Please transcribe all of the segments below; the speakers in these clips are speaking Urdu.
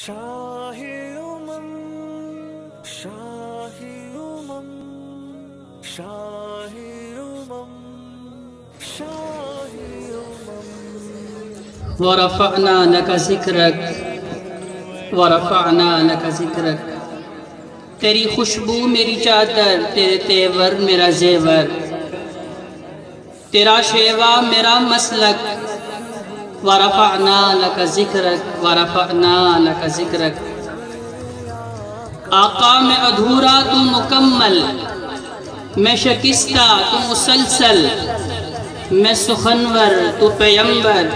شاہی امم شاہی امم شاہی امم شاہی امم ورفعنا لك ذکرک ورفعنا لك ذکرک تیری خوشبو میری چادر، تیرے تیور میرا زیور، تیرا شیوا میرا مسلک، ورفعنا لك ذکرک ورفعنا لك ذکرک۔ آقا میں ادھورا تو مکمل، میں شکستہ تو مسلسل، میں سخنور تو پیمبر،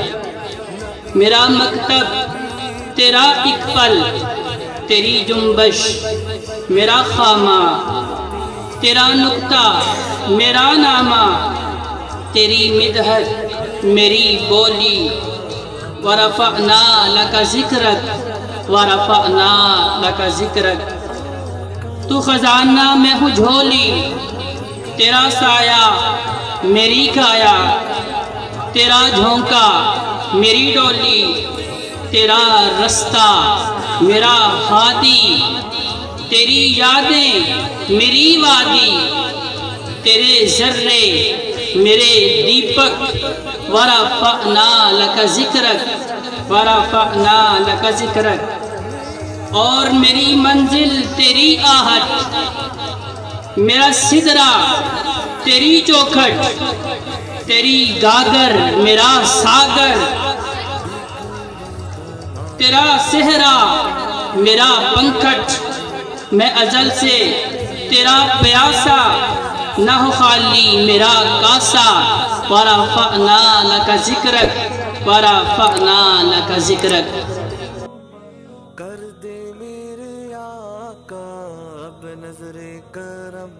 میرا مکتب تیرا ایک پل، تیری جنبش میرا خامہ، تیرا نکتہ میرا نامہ، تیری مدحت میری بولی، ورفعنا لك ذکرک ورفعنا لك ذکرک۔ تو خزانہ میں ہوں جھولی، تیرا سایہ میری کایا، تیرا جھونکا میری ڈولی، تیرا رستہ میرا ہادی، تیری یادیں میری وادی، تیرے ذرے میرے دیپک، ورفعنا لك ذکرک ورفعنا لك ذکرک۔ اور میری منزل تیری آہٹ، میرا سدرہ تیری چوکھٹ، تیری گاگر میرا ساگر، تیرا صحرا میرا پنکھٹ، میں ازل سے تیرا پیاسا، نہ ہو خالی میرا کاسا، ورفعنا لك ذکرک ورفعنا لك ذکرک۔ کر دے میرے آقا اب نظر کرم،